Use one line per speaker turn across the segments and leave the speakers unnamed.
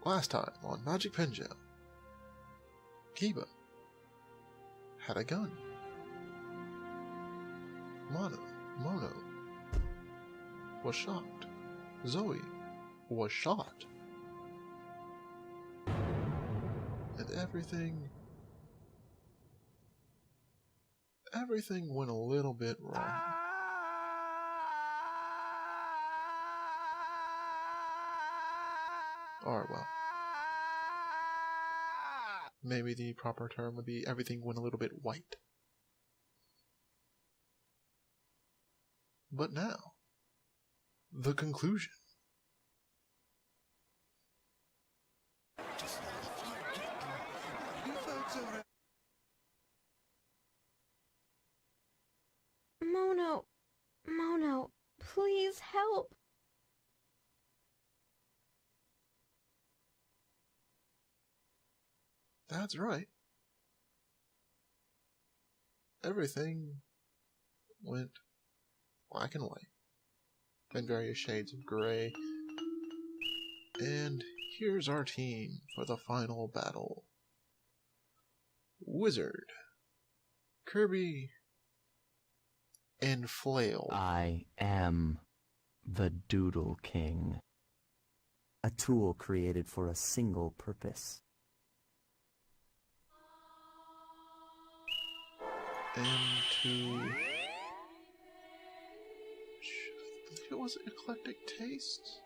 Last time on Magic Pengel, Kiba had a gun. Mono was shocked. Zoe was shot. And everything went a little bit wrong. Or, well, maybe the proper term would be everything went a little bit white. But now, the conclusion.
Mono, please help.
That's right. Everything went black and white, and various shades of gray. And here's our team for the final battle. Wizard, Kirby, and Flail.
I am the Doodle King, a tool created for a single purpose.
And I believe it was Eclectic Tastes.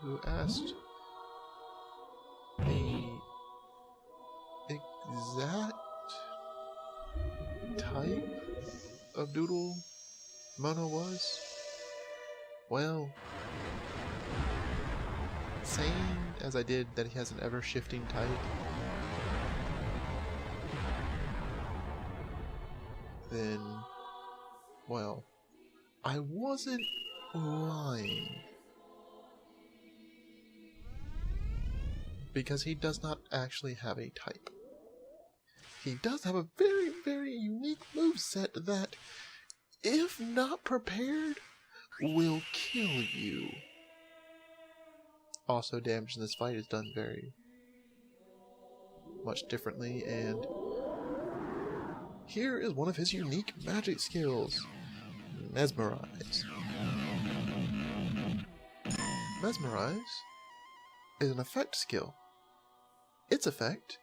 Who asked the exact type of doodle Mono was? Well, saying as I did that he has an ever-shifting type, then, well, I wasn't lying. Because he does not actually have a type. He does have a very, very unique moveset that, if not prepared, will kill you. Also, damage in this fight is done very much differently, and here is one of his unique magic skills, Mesmerize. Mesmerize is an effect skill. Its effect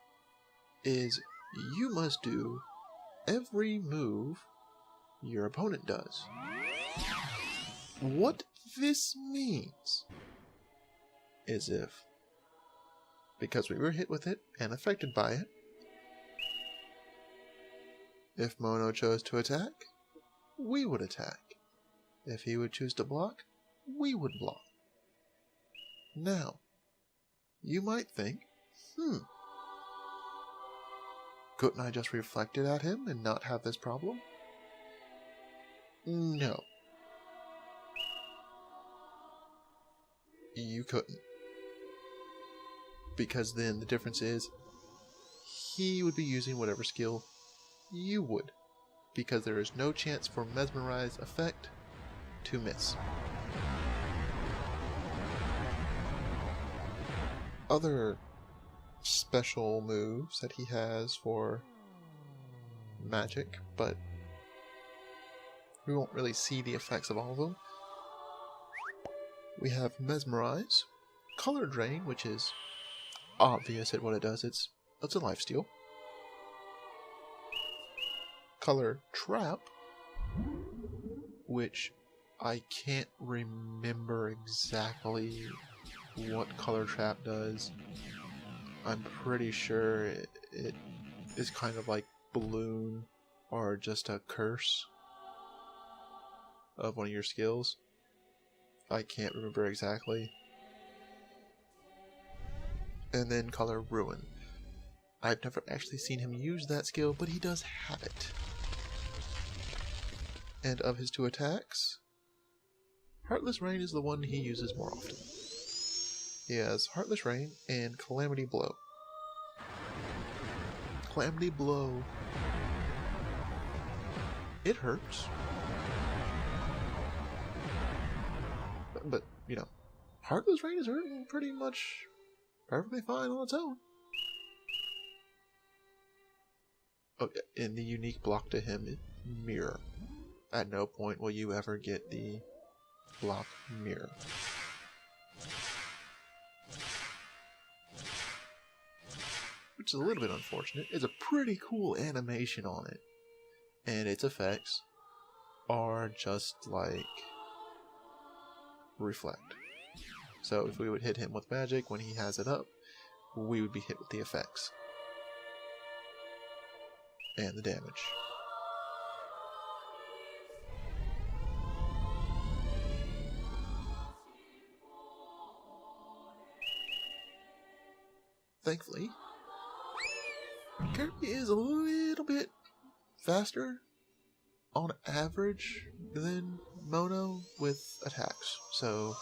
is you must do every move your opponent does. What this means is because we were hit with it and affected by it, if Mono chose to attack, we would attack. If he would choose to block, we would block. Now, you might think, couldn't I just reflect it at him and not have this problem? No. You couldn't. Because then the difference is, he would be using whatever skill you would. Because there is no chance for Mesmerize effect to miss. Other special moves that he has for magic, but we won't really see the effects of all of them. We have Mesmerize, Color Drain, which is obvious at what it does. It's a lifesteal. Color Trap, which I can't remember exactly what Color Trap does. I'm pretty sure it is kind of like Balloon or just a curse of one of your skills. I can't remember exactly. And then Color Ruin. I've never actually seen him use that skill, but he does have it. And of his two attacks, Heartless Rain is the one he uses more often. He has Heartless Rain and Calamity Blow. Calamity Blow, it hurts. But, you know, Heartless Rain is hurting pretty much perfectly fine on its own. Okay, and the unique block to him is Mirror. At no point will you ever get the block Mirror. Which is a little bit unfortunate. It's a pretty cool animation on it. And its effects are just like Reflect. So if we would hit him with magic when he has it up, we would be hit with the effects. And the damage. Thankfully, Kirby is a little bit faster on average than Mono with attacks. So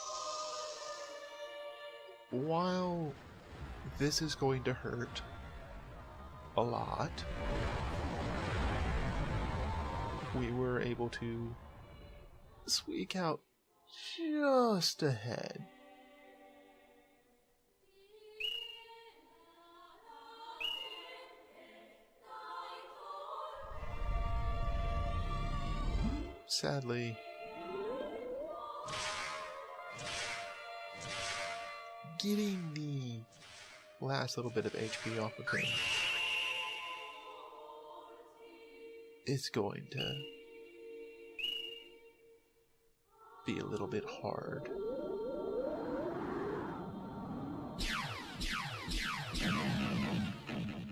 while this is going to hurt a lot, we were able to squeak out just ahead. Sadly, getting the last little bit of HP off of him is going to be a little bit hard.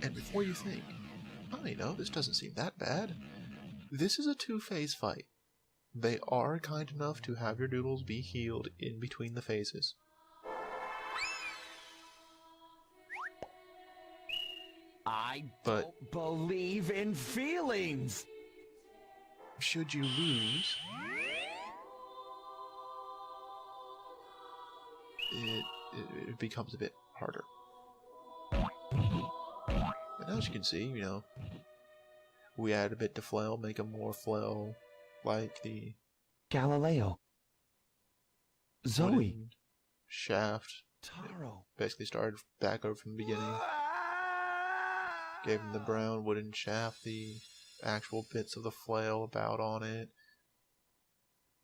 And before you think, oh, you know, this doesn't seem that bad, this is a two-phase fight. They are kind enough to have your doodles be healed in between the phases.
I don't believe in feelings!
Should you lose, it becomes a bit harder. And as you can see, you know, we add a bit to flail, make him more flail like the
Galileo, Zoe,
Shaft.
Taro.
Basically started back over from the beginning. Gave him the brown wooden shaft, the actual bits of the flail about on it.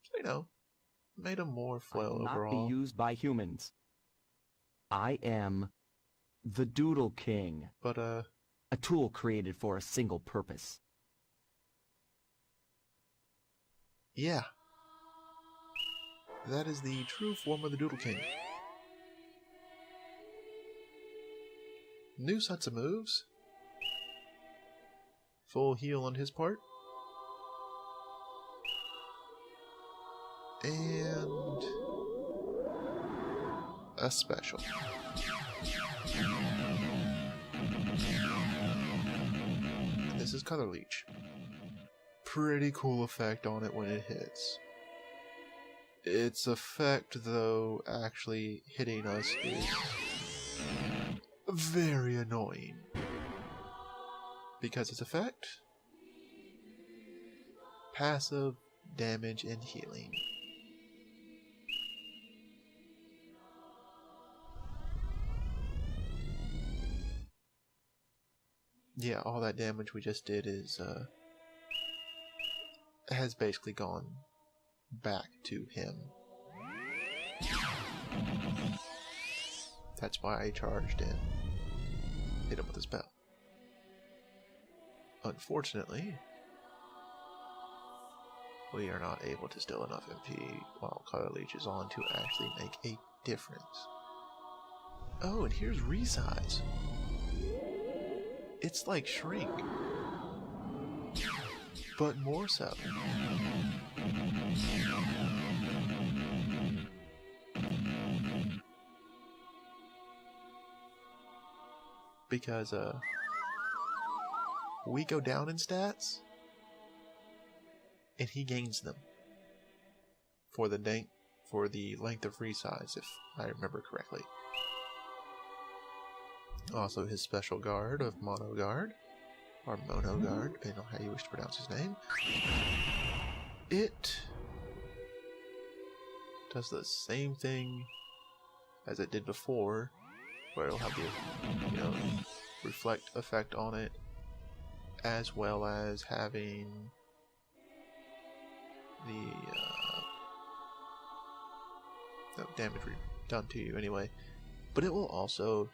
So, you know, made him more flail overall.
Not be used by humans. I am the Doodle King.
But,
a tool created for a single purpose.
Yeah. That is the true form of the Doodle King. New sets of moves. Full heal on his part. And a special. And this is Color Leech. Pretty cool effect on it when it hits. Its effect, though, actually hitting us is very annoying. Because its effect, passive, damage, and healing. Yeah, all that damage we just did is, has basically gone back to him. That's why I charged and hit him with a spell. Unfortunately, we are not able to steal enough MP while Color Leech is on to actually make a difference. Oh, and here's Resize. It's like Shrink, but more so. Because, we go down in stats, and he gains them for the length of resize, if I remember correctly. Also, his special guard of Mono Guard, or Mono Guard, depending on how you wish to pronounce his name. It does the same thing as it did before, where it'll have the, you know, reflect effect on it, as well as having the damage done to you anyway. But it will also,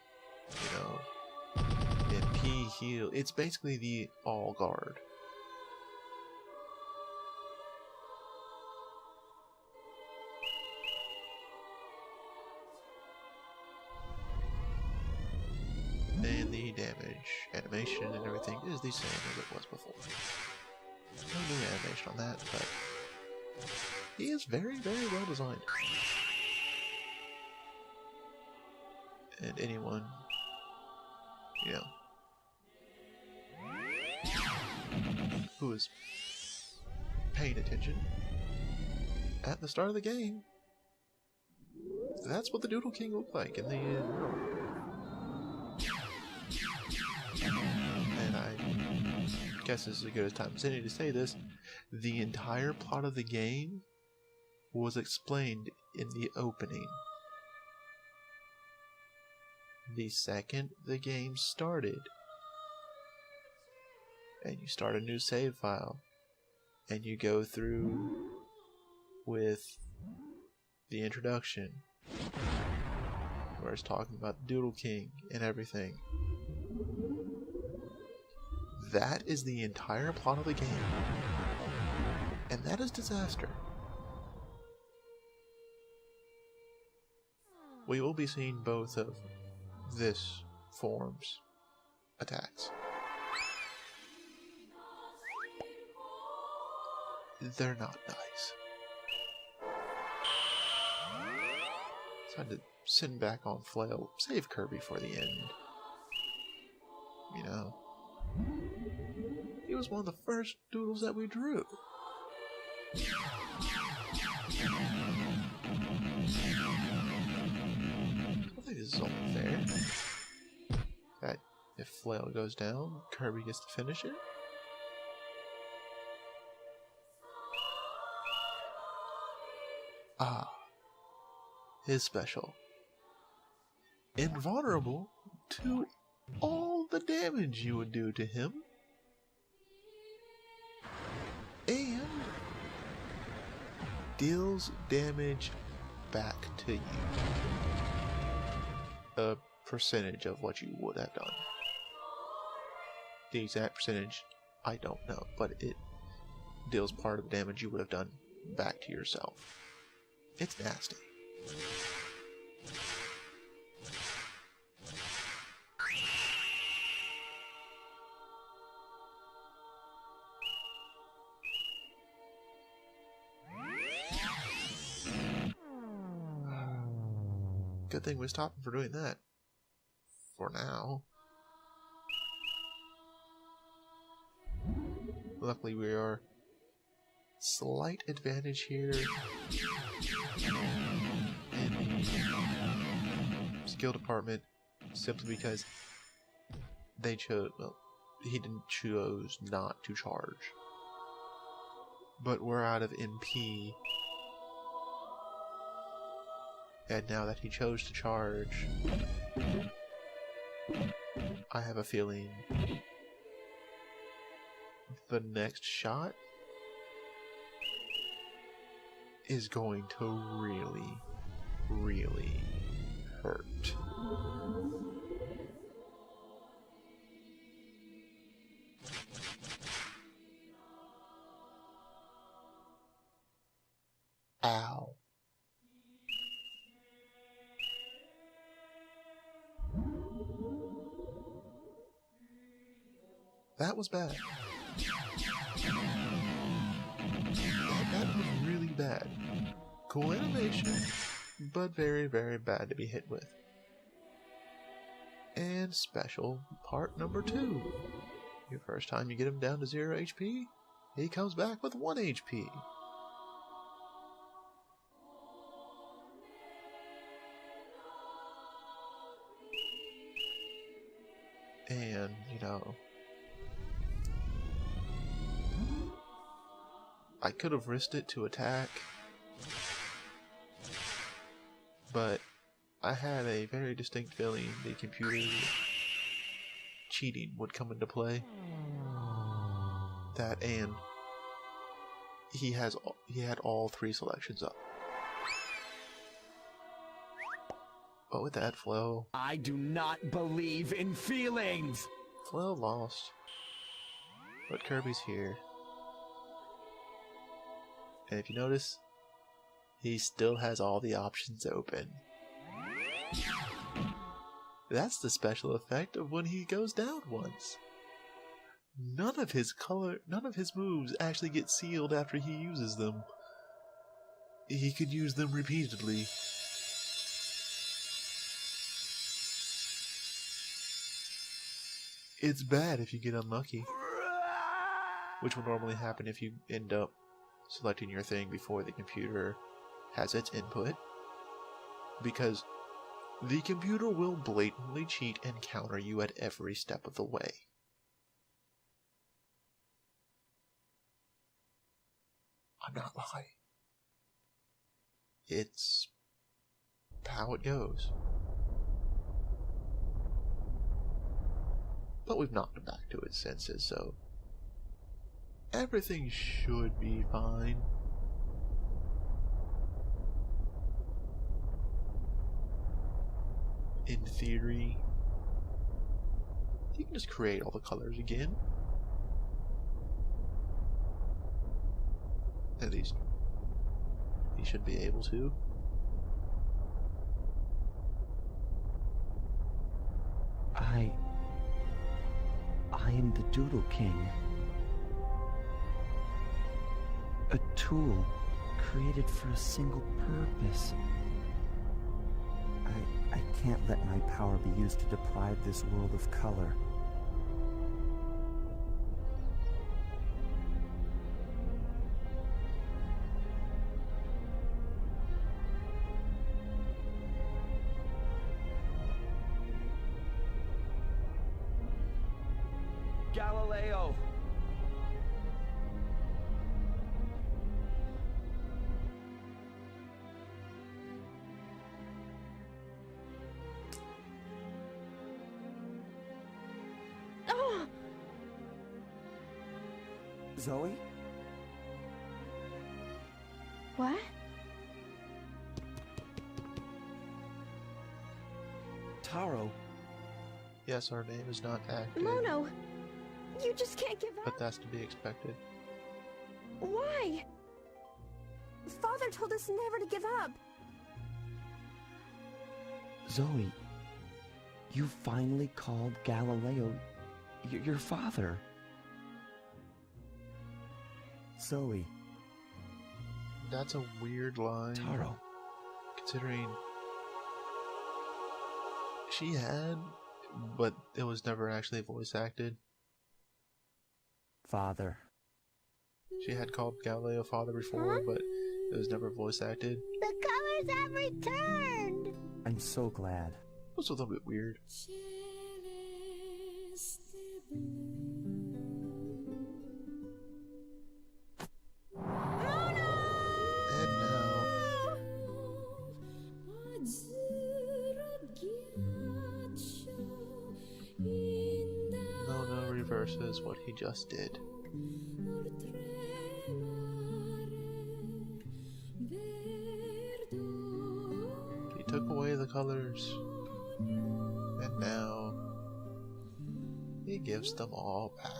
you know, MP heal. It's basically the all guard. And the damage animation and everything is the same as it was before. No new animation on that, but he is very, very well designed. And anyone, you know, who is paying attention at the start of the game, that's what the Doodle King looked like in the world. And I guess this is as good a time as any to say this. The entire plot of the game was explained in the opening. The second the game started, and you start a new save file, and you go through with the introduction, where it's talking about the Doodle King and everything. That is the entire plot of the game. And that is disaster. We will be seeing both of this form's attacks. They're not nice. Decided to send back on Flail, save Kirby for the end. You know, he was one of the first doodles that we drew. I think this is only fair. That if Flail goes down, Kirby gets to finish it. Ah, his special. Invulnerable to all the damage you would do to him. And deals damage back to you. A percentage of what you would have done. The exact percentage, I don't know, but it deals part of the damage you would have done back to yourself. It's nasty. Good thing we stopped him for doing that. For now. Luckily we are slight advantage here in the skill department, simply because they chose, well, he didn't choose not to charge. But we're out of MP. And now that he chose to charge, I have a feeling the next shot is going to really, really hurt. Ow. That was bad. That was really bad. Cool animation, but very, very bad to be hit with. And special part number 2. Your first time you get him down to 0 HP, he comes back with 1 HP. And, you know, I could have risked it to attack, but I had a very distinct feeling the computer cheating would come into play. That and he had all three selections up. But with that, Flo...
I do not believe in feelings!
Flo lost. But Kirby's here. And if you notice, he still has all the options open. That's the special effect of when he goes down once. None of his moves actually get sealed after he uses them. He could use them repeatedly. It's bad if you get unlucky, which will normally happen if you end up selecting your thing before the computer has its input, because the computer will blatantly cheat and counter you at every step of the way. I'm not lying. It's how it goes. But we've knocked him back to his senses, so everything should be fine. In theory, you can just create all the colors again. At least, he should be able to.
I am the Doodle King. A tool created for a single purpose. I can't let my power be used to deprive this world of color.
Galileo!
Oh!
Zoe?
What?
Taro?
Yes, our name is not active,
Mono! You just can't give
but
up.
that's to be expected.
Why? Father told us never to give up.
Zoe, you finally called Galileo your father. Zoe.
That's a weird line.
Taro.
Considering she had, but it was never actually voice acted.
Father.
She had called Galileo father before, but it was never voice acted. It
The colors have returned!
I'm so glad.
was a little bit weird. And now, Mono reverses what he just did. He took away the colors, and now he gives them all back.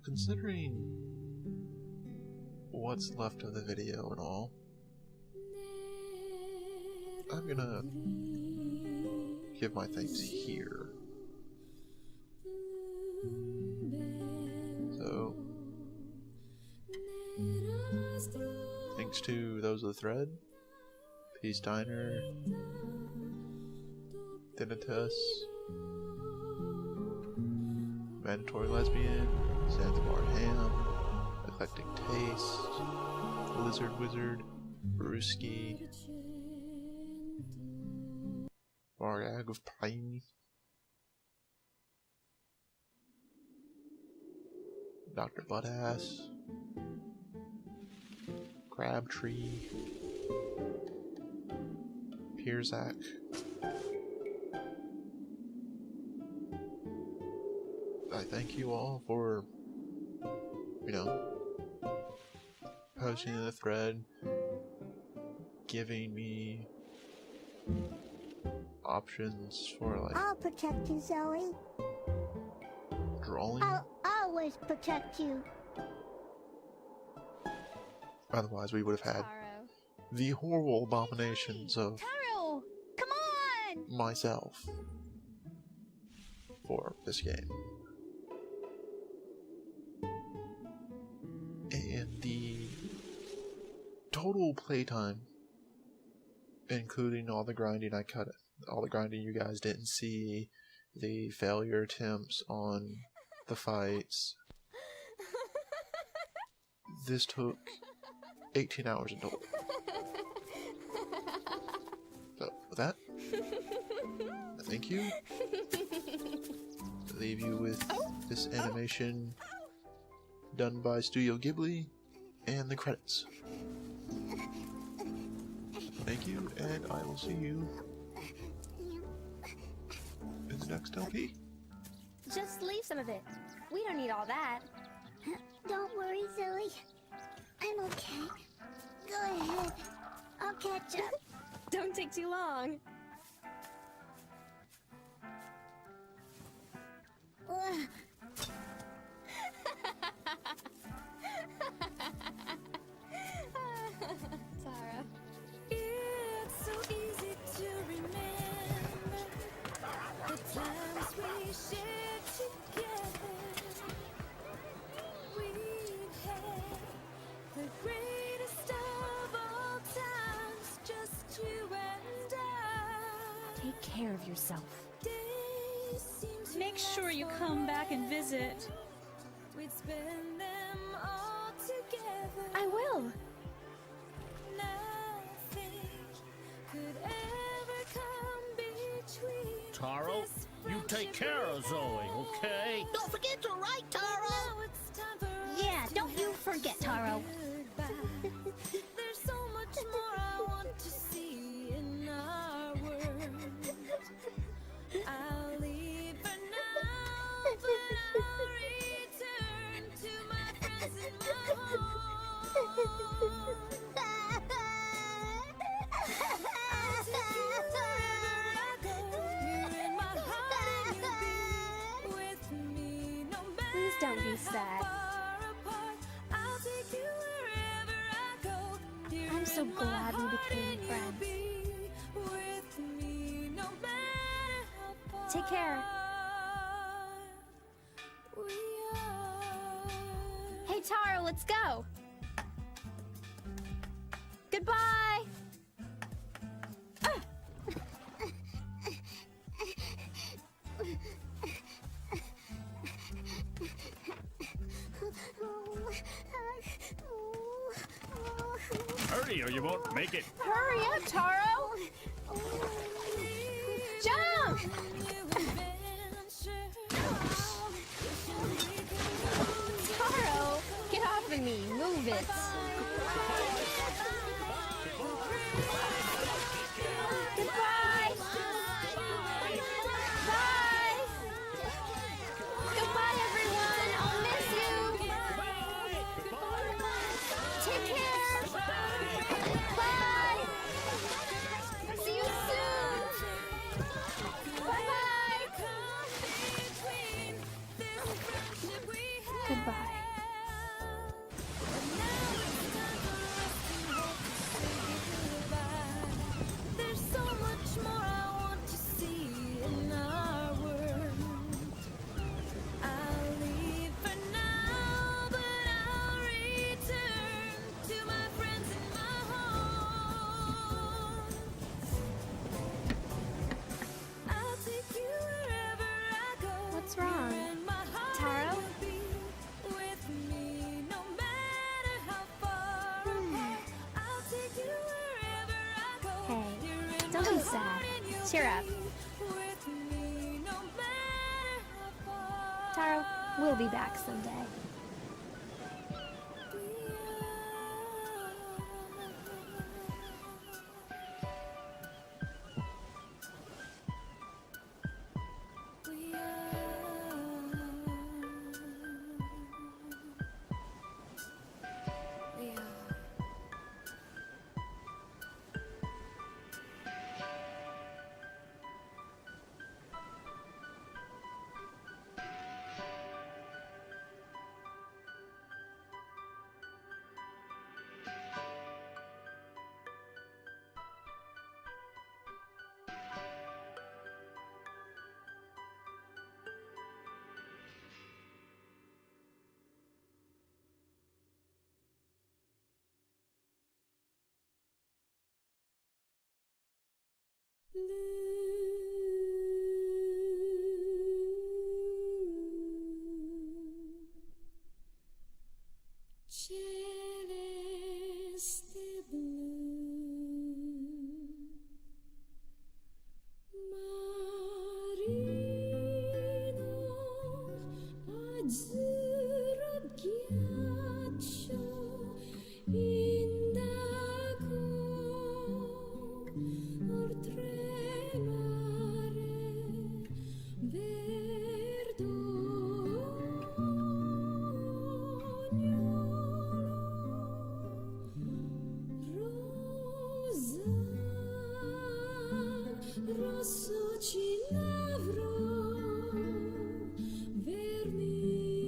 considering what's left of the video and all, I'm gonna give my thanks here. So, thanks to those of the thread, Peace Diner, Dinitus, Mandatory Lesbian, Zanzibar Ham, Eclectic Taste, Lizard Wizard, Brewski, Bargag of Pine, Dr. Buttass, Crabtree, Pierzak, I thank you all for, posting in the thread, giving me options for, like,
I'll protect you, Zoe.
drawing.
I'll always protect you.
Otherwise, we would have had
Taro.
the horrible abominations of
Taro, come on!
myself for this game. And the total playtime, including all the grinding I cut, all the grinding you guys didn't see, the failure attempts on the fights, this took 18 hours in total. So, with that, thank you. I leave you with this animation done by Studio Ghibli and the credits. Thank you, and I will see you in the next LP.
Just leave some of it. We don't need all that.
Don't worry, Zoe. I'm okay. Go ahead. I'll catch up.
Don't take too long.
Ugh.
Tara.
It's so easy to remember the times we shared together. We've had the greatest of all times, just you and I.
Take care of yourself.
Days seem to
Make sure you
last
come back and visit.
forever. We'd spend them all together.
I will.
Nothing could ever come between.
Taro,
this
you take care of Zoe, okay?
Don't forget to write, Taro.
Now it's time for us
Yeah,
to
don't you
have
forget,
to say
Taro.
goodbye. There's so much more I want to see in our world. I'll leave for now, but I'll return to my friends in my home. I'll take you wherever I go. You're in my heart and you'll be with me no matter
Please don't be
how
sad.
far apart. I'll take you wherever I go. You're
I'm so
in my
glad we
heart
became
and you'll
friends.
be with me no matter how far
Take care.
we are.
Hey, Taro, let's go. Goodbye.
Hurry or you won't make it.
Hurry up, Taro. Jump. Taro, get off of me. Move it. Goodbye. Bye. Goodbye, everyone. I'll miss you. Take care. Bye. See you soon. Bye-bye. Goodbye. Don't be sad. Cheer up.
with me no matter how far
Taro, we'll be back someday.
we are. Celeste blue, marino azzurro ghiaccio, indago oltremare, verdognolo, rosso cinavro, vermiglio,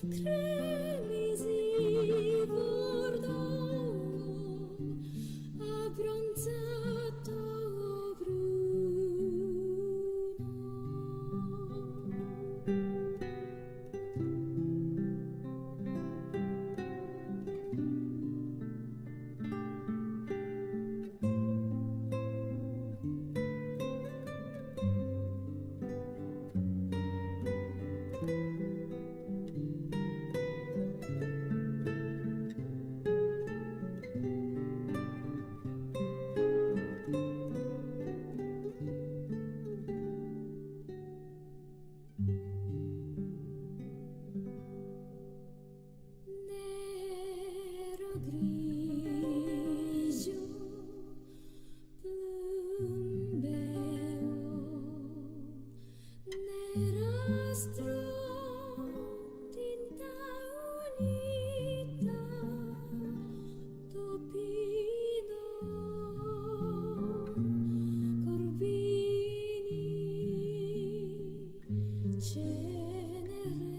cremisi, bordeaux, abbronzato nero grigio, plumbeo, nerastro, tinta unita, topino, corbini, cenere,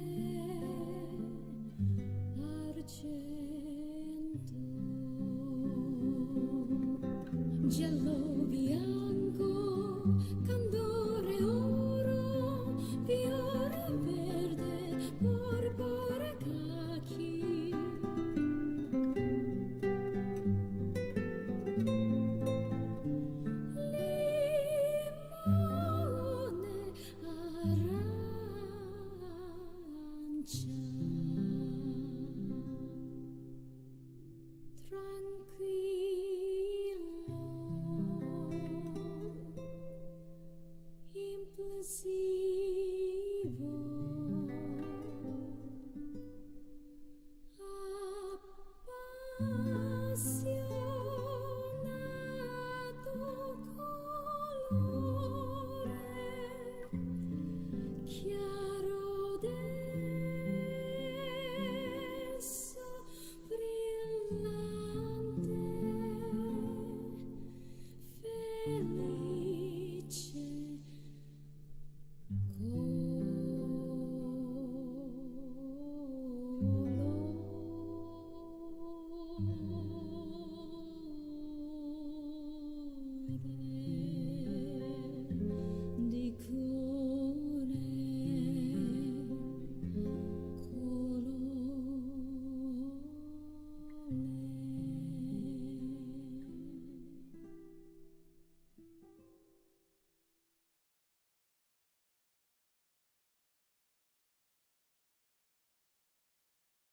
argento, giallo